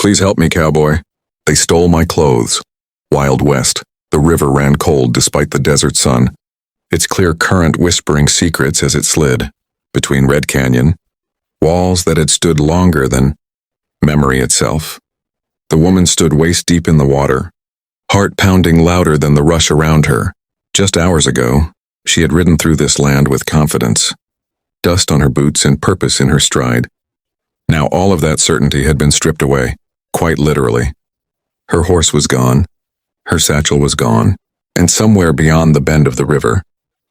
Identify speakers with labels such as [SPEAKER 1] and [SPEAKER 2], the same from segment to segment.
[SPEAKER 1] Please help me, cowboy. They stole my clothes. Wild West. The river ran cold despite the desert sun, its clear current whispering secrets as it slid between Red Canyon, walls that had stood longer than memory itself. The woman stood waist-deep in the water, heart pounding louder than the rush around her. Just hours ago, she had ridden through this land with confidence, dust on her boots and purpose in her stride. Now all of that certainty had been stripped away, quite literally. Her horse was gone, her satchel was gone, and somewhere beyond the bend of the river,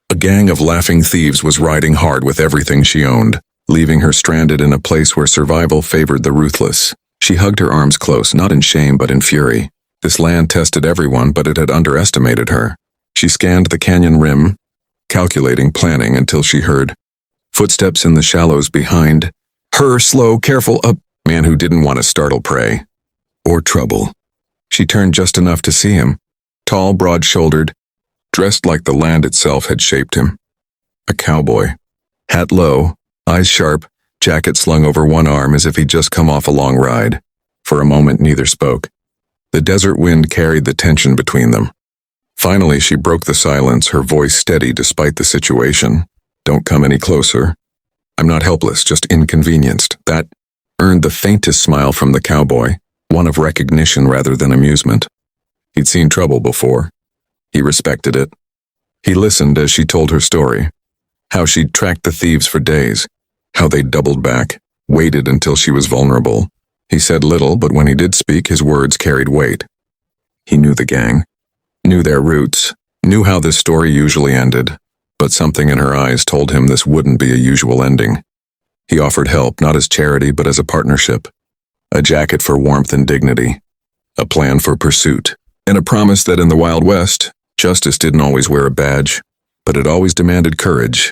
[SPEAKER 1] a gang of laughing thieves was riding hard with everything she owned, leaving her stranded in a place where survival favored the ruthless. She hugged her arms close, not in shame but in fury. This land tested everyone, but it had underestimated her. She scanned the canyon rim, calculating, planning, until she heard footsteps in the shallows behind her. Slow, careful, a man who didn't want to startle prey or trouble. She turned just enough to see him, tall, broad-shouldered, dressed like the land itself had shaped him. A cowboy, hat low, eyes sharp, jacket slung over one arm as if he'd just come off a long ride. For a moment neither spoke. The desert wind carried the tension between them. Finally she broke the silence, her voice steady despite the situation. Don't come any closer. I'm not helpless, just inconvenienced. That earned the faintest smile from the cowboy, one of recognition rather than amusement. He'd seen trouble before. He respected it. He listened as she told her story, how she'd tracked the thieves for days, how they'd doubled back, waited until she was vulnerable. He said little, but when he did speak, his words carried weight. He knew the gang, knew their roots, knew how this story usually ended, but something in her eyes told him this wouldn't be a usual ending. He offered help, not as charity but as a partnership, a jacket for warmth and dignity, a plan for pursuit, and a promise that in the Wild West, justice didn't always wear a badge, but it always demanded courage.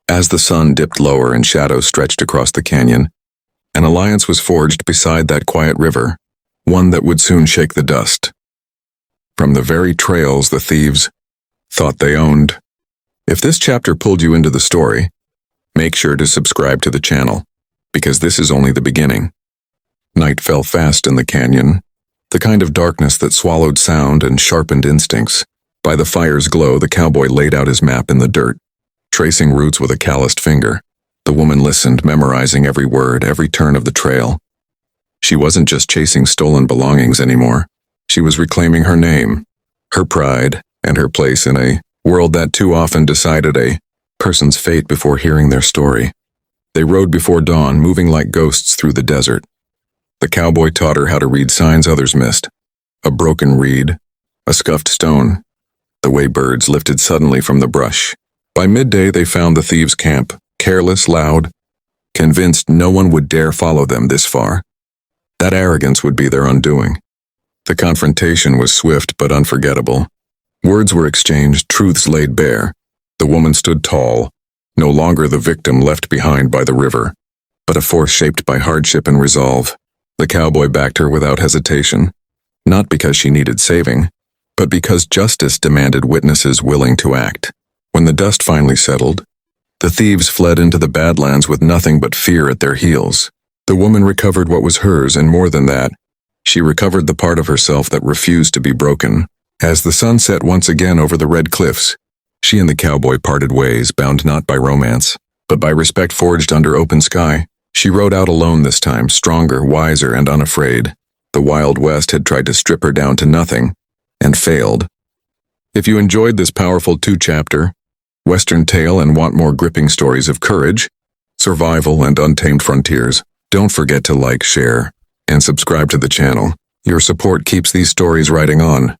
[SPEAKER 1] As the sun dipped lower and shadows stretched across the canyon, an alliance was forged beside that quiet river, one that would soon shake the dust from the very trails the thieves thought they owned. If this chapter pulled you into the story, make sure to subscribe to the channel, because this is only the beginning. Night fell fast in the canyon, the kind of darkness that swallowed sound and sharpened instincts. By the fire's glow, the cowboy laid out his map in the dirt, tracing routes with a calloused finger. The woman listened, memorizing every word, every turn of the trail. She wasn't just chasing stolen belongings anymore. She was reclaiming her name, her pride, and her place in a world that too often decided a person's fate before hearing their story. They rode before dawn, moving like ghosts through the desert. The cowboy taught her how to read signs others missed. A broken reed, a scuffed stone, the way birds lifted suddenly from the brush. By midday they found the thieves' camp, careless, loud, convinced no one would dare follow them this far. That arrogance would be their undoing. The confrontation was swift but unforgettable. Words were exchanged, truths laid bare. The woman stood tall, no longer the victim left behind by the river, but a force shaped by hardship and resolve. The cowboy backed her without hesitation, not because she needed saving, but because justice demanded witnesses willing to act. When the dust finally settled, the thieves fled into the Badlands with nothing but fear at their heels. The woman recovered what was hers, and more than that, she recovered the part of herself that refused to be broken. As the sun set once again over the red cliffs, she and the cowboy parted ways, bound not by romance, but by respect forged under open sky. She rode out alone this time, stronger, wiser, and unafraid. The Wild West had tried to strip her down to nothing, and failed. If you enjoyed this powerful two-chapter Western tale and want more gripping stories of courage, survival, and untamed frontiers, don't forget to like, share, and subscribe to the channel. Your support keeps these stories writing on.